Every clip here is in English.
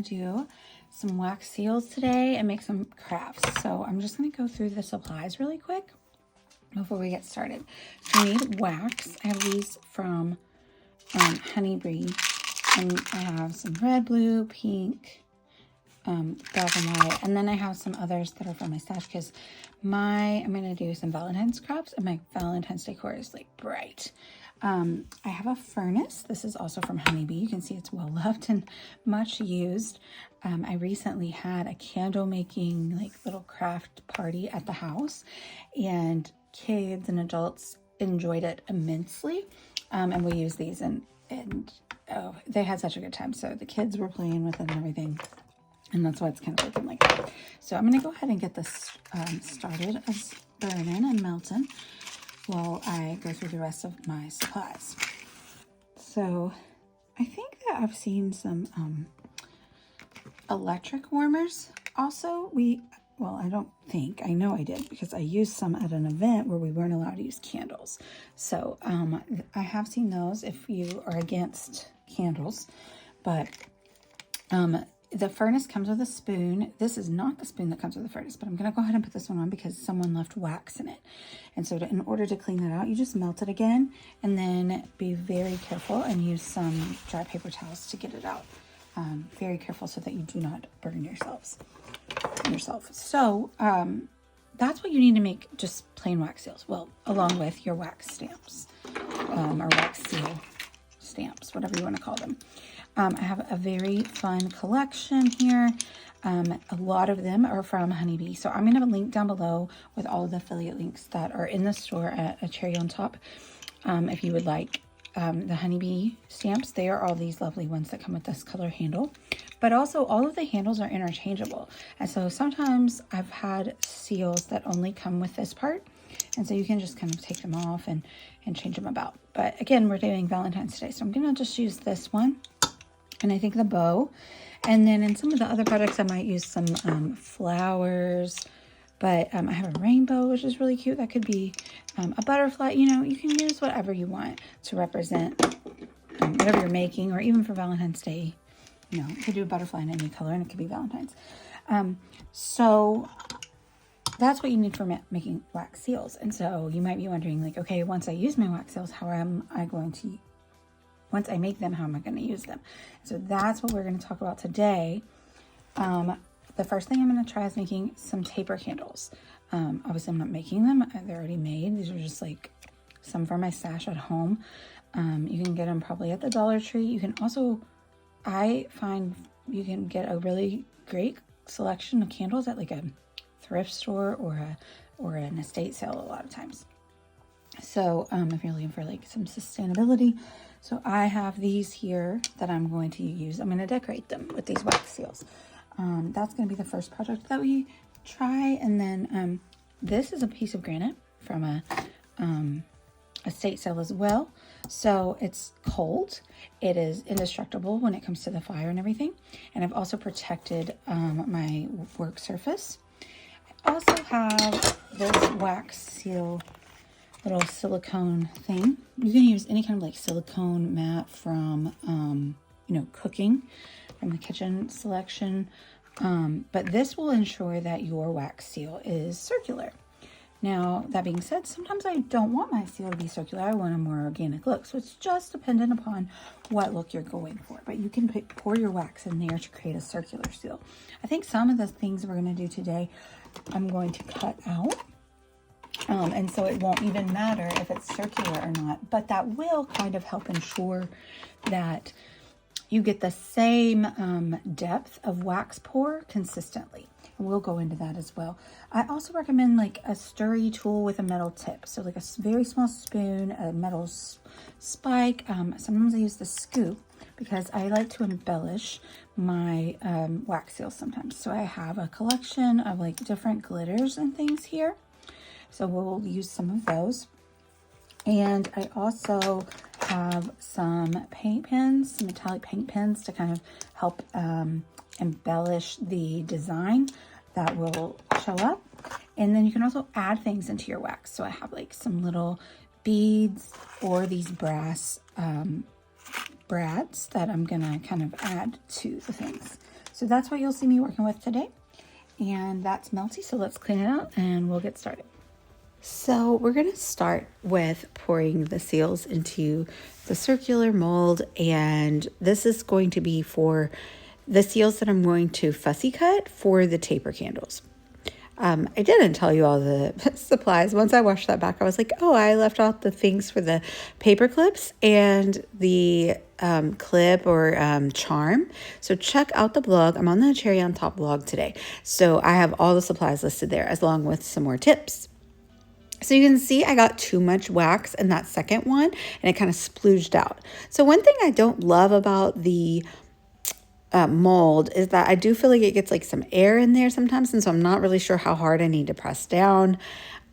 do some wax seals today and make some crafts. So I'm just gonna go through the supplies really quick before we get started. So we need wax. I have these from Honeybee, and I have some red, blue, pink, black and white, and then I have some others that are from my stash because I'm gonna do some Valentine's crafts, and my Valentine's decor is like bright. I have a furnace. This is also from Honeybee. You can see it's well loved and much used. I recently had a candle making like little craft party at the house, and kids and adults enjoyed it immensely. And we used these and oh, they had such a good time. So the kids were playing with it and everything. And that's why it's kind of looking like that. So I'm going to go ahead and get this started as burning and melting while I go through the rest of my supplies. So I think that I've seen some electric warmers also. I know I did because I used some at an event where we weren't allowed to use candles. So I have seen those if you are against candles. But the furnace comes with a spoon. This is not the spoon that comes with the furnace, but I'm going to go ahead and put this one on because someone left wax in it. And so in order to clean that out, you just melt it again and then be very careful and use some dry paper towels to get it out. Very careful so that you do not burn yourself. So that's what you need to make just plain wax seals. Well, along with your wax stamps or wax seal stamps, whatever you want to call them. I have a very fun collection here. A lot of them are from Honeybee. So I'm going to have a link down below with all of the affiliate links that are in the store at a cherry on top. If you would like the Honeybee stamps, they are all these lovely ones that come with this color handle. But also all of the handles are interchangeable. And so sometimes I've had seals that only come with this part. And so you can just kind of take them off and change them about. But again, we're doing Valentine's Day. So I'm going to just use this one. And I think the bow. And then in some of the other products, I might use some flowers. But I have a rainbow, which is really cute. That could be a butterfly. You know, you can use whatever you want to represent whatever you're making. Or even for Valentine's Day, you know, you could do a butterfly in any color and it could be Valentine's. So that's what you need for making wax seals. And so you might be wondering, like, okay, once I use my wax seals, once I make them, how am I going to use them? So that's what we're going to talk about today. The first thing I'm going to try is making some taper candles. Obviously, I'm not making them. They're already made. These are just like some from my stash at home. You can get them probably at the Dollar Tree. You can also, I find you can get a really great selection of candles at like a thrift store or an estate sale a lot of times. So if you're looking for like some sustainability, so I have these here that I'm going to use. I'm going to decorate them with these wax seals. That's going to be the first project that we try. And then this is a piece of granite from a estate sale as well. So it's cold. It is indestructible when it comes to the fire and everything. And I've also protected my work surface. I also have this wax seal little silicone thing. You can use any kind of like silicone mat from, cooking from the kitchen selection. But this will ensure that your wax seal is circular. Now, that being said, sometimes I don't want my seal to be circular. I want a more organic look. So it's just dependent upon what look you're going for. But you can pour your wax in there to create a circular seal. I think some of the things we're going to do today, I'm going to cut out. And so it won't even matter if it's circular or not. But that will kind of help ensure that you get the same depth of wax pour consistently. And we'll go into that as well. I also recommend like a stirry tool with a metal tip. So like a very small spoon, a metal spike. Sometimes I use the scoop because I like to embellish my wax seals sometimes. So I have a collection of like different glitters and things here. So we'll use some of those. And I also have some paint pens, some metallic paint pens to kind of help embellish the design that will show up. And then you can also add things into your wax. So I have like some little beads or these brass brads that I'm gonna kind of add to the things. So that's what you'll see me working with today. And that's melty, so let's clean it out and we'll get started. So we're going to start with pouring the seals into the circular mold, and this is going to be for the seals that I'm going to fussy cut for the taper candles. I didn't tell you all the supplies. Once I washed that back, I was like, oh, I left out the things for the paper clips and the clip or charm. So check out the blog. I'm on the Cherry on Top blog today. So I have all the supplies listed there, along with some more tips. So you can see I got too much wax in that second one, and it kind of splooged out. So one thing I don't love about the mold is that I do feel like it gets like some air in there sometimes, and so I'm not really sure how hard I need to press down.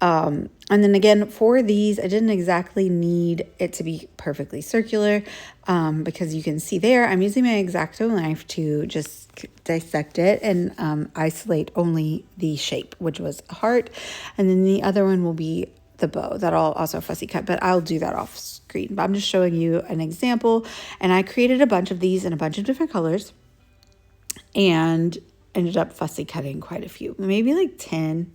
And then again, for these, I didn't exactly need it to be perfectly circular, because you can see there, I'm using my X-Acto knife to just dissect it and isolate only the shape, which was a heart. And then the other one will be the bow that I'll also fussy cut, but I'll do that off screen. But I'm just showing you an example, and I created a bunch of these in a bunch of different colors and ended up fussy cutting quite a few, maybe like 10.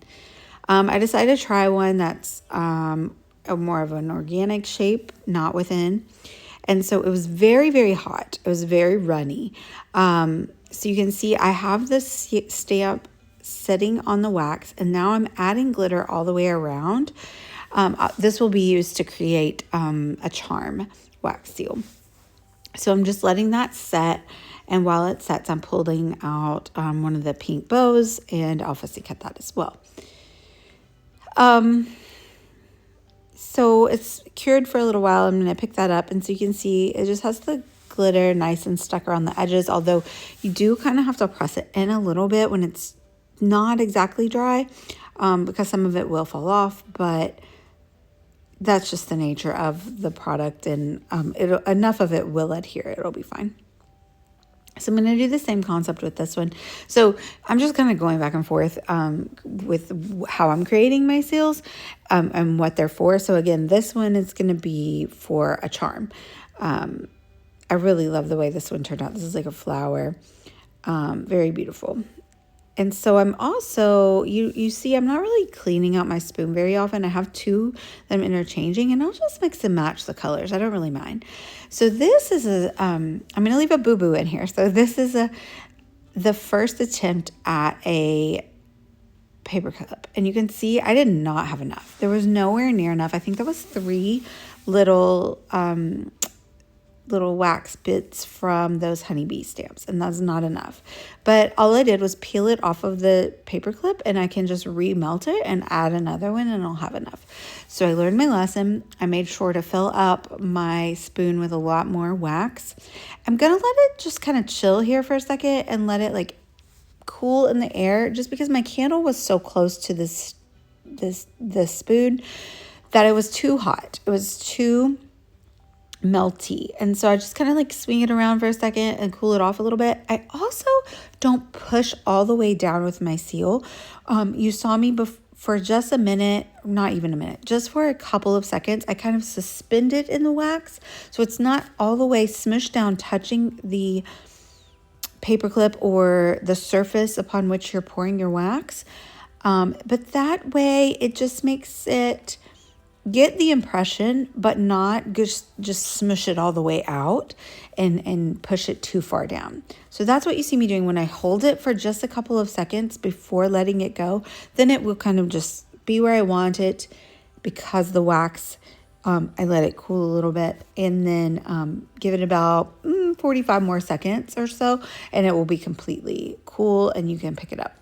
I decided to try one that's a more of an organic shape, not within. And so it was very, very hot. It was very runny. So you can see I have this stamp sitting on the wax, and now I'm adding glitter all the way around. This will be used to create a charm wax seal. So I'm just letting that set. And while it sets, I'm pulling out one of the pink bows, and I'll fussy cut that as well. So it's cured for a little while. I'm going to pick that up, and so you can see it just has the glitter nice and stuck around the edges, although you do kind of have to press it in a little bit when it's not exactly dry, because some of it will fall off, but that's just the nature of the product, and enough of it will adhere. It'll be fine. So I'm going to do the same concept with this one. So I'm just kind of going back and forth with how I'm creating my seals and what they're for. So again, this one is going to be for a charm. I really love the way this one turned out. This is like a flower. Very beautiful. And so I'm also, you see, I'm not really cleaning out my spoon very often. I have two that I'm interchanging, and I'll just mix and match the colors. I don't really mind. So this is I'm going to leave a boo-boo in here. So this is the first attempt at a paper clip. And you can see I did not have enough. There was nowhere near enough. I think that was 3 little wax bits from those honeybee stamps, and that's not enough. But all I did was peel it off of the paper clip, and I can just remelt it and add another one, and I'll have enough. So I learned my lesson. I made sure to fill up my spoon with a lot more wax. I'm gonna let it just kind of chill here for a second and let it like cool in the air, just because my candle was so close to this spoon that it was too hot. It was too melty, and so I just kind of like swing it around for a second and cool it off a little bit. I also don't push all the way down with my seal. You saw me for just a minute, not even a minute, just for a couple of seconds, I kind of suspend it in the wax, so it's not all the way smushed down touching the paper clip or the surface upon which you're pouring your wax. But that way it just makes it get the impression, but not just smush it all the way out and push it too far down. So that's what you see me doing when I hold it for just a couple of seconds before letting it go. Then it will kind of just be where I want it, because the wax, I let it cool a little bit, and then give it about 45 more seconds or so, and it will be completely cool and you can pick it up.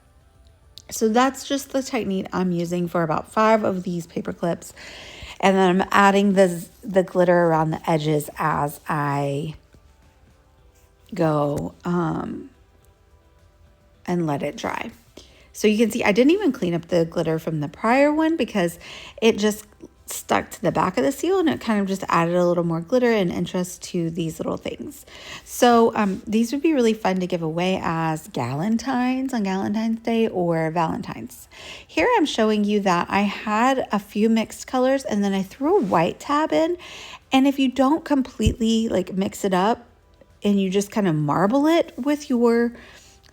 So that's just the technique I'm using for about 5 of these paper clips. And then I'm adding the glitter around the edges as I go and let it dry. So you can see I didn't even clean up the glitter from the prior one, because it just stuck to the back of the seal, and it kind of just added a little more glitter and interest to these little things. So these would be really fun to give away as Galentines on Valentine's Day or Valentine's. Here I'm showing you that I had a few mixed colors, and then I threw a white tab in. And if you don't completely like mix it up and you just kind of marble it with your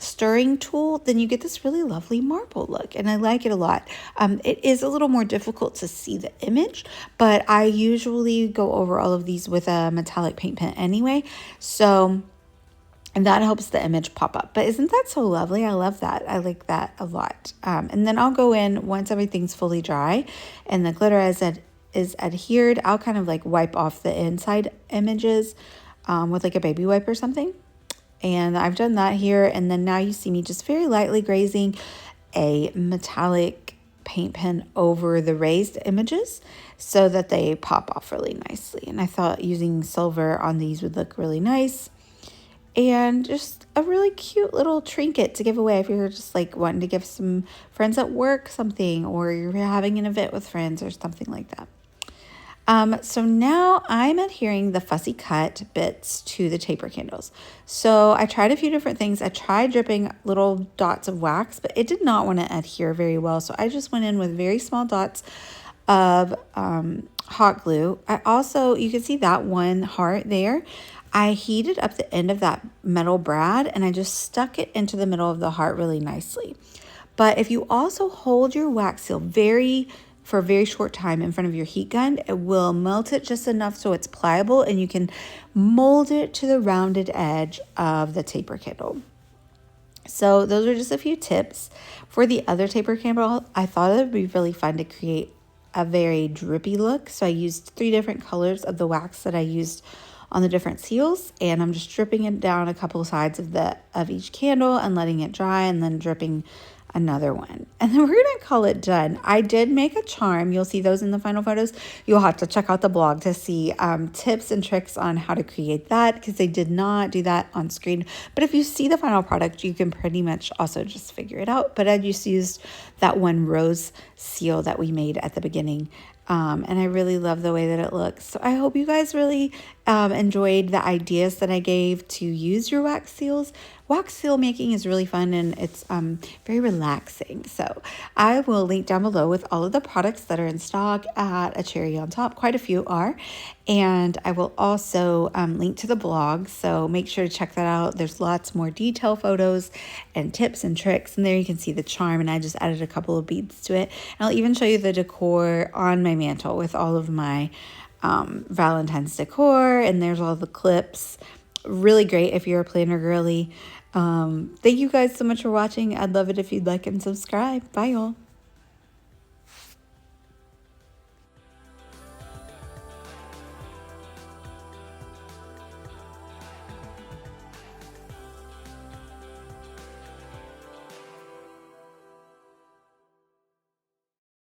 stirring tool, then you get this really lovely marble look, and I like it a lot. It is a little more difficult to see the image, but I usually go over all of these with a metallic paint pen anyway, so and that helps the image pop up. But isn't that so lovely? I love that. I like that a lot. And then I'll go in once everything's fully dry and the glitter is adhered. I'll kind of like wipe off the inside images with like a baby wipe or something. And I've done that here. And then now you see me just very lightly grazing a metallic paint pen over the raised images so that they pop off really nicely. And I thought using silver on these would look really nice. And just a really cute little trinket to give away if you're just like wanting to give some friends at work something, or you're having an event with friends or something like that. So now I'm adhering the fussy cut bits to the taper candles. So I tried a few different things. I tried dripping little dots of wax, but it did not want to adhere very well. So I just went in with very small dots of hot glue. I also, you can see that one heart there. I heated up the end of that metal brad and I just stuck it into the middle of the heart really nicely. But if you also hold your wax seal for a very short time in front of your heat gun, it will melt it just enough so it's pliable and you can mold it to the rounded edge of the taper candle. So those are just a few tips. For the other taper candle, I thought it would be really fun to create a very drippy look. So I used 3 different colors of the wax that I used on the different seals, and I'm just dripping it down a couple sides of each candle and letting it dry, and then dripping another one. And then we're gonna call it done. I did make a charm. You'll see those in the final photos. You'll have to check out the blog to see tips and tricks on how to create that, because they did not do that on screen. But if you see the final product, you can pretty much also just figure it out. But I just used that one rose seal that we made at the beginning. And I really love the way that it looks. So I hope you guys really enjoyed the ideas that I gave to use your wax seals. Wax seal making is really fun and it's very relaxing. So I will link down below with all of the products that are in stock at A Cherry on Top. Quite a few are. And I will also link to the blog. So make sure to check that out. There's lots more detail photos and tips and tricks. And there you can see the charm. And I just added a couple of beads to it. And I'll even show you the decor on my mantle with all of my Valentine's decor. And there's all the clips. Really great if you're a planner girly. Thank you guys so much for watching. I'd love it if you'd like and subscribe. Bye, y'all.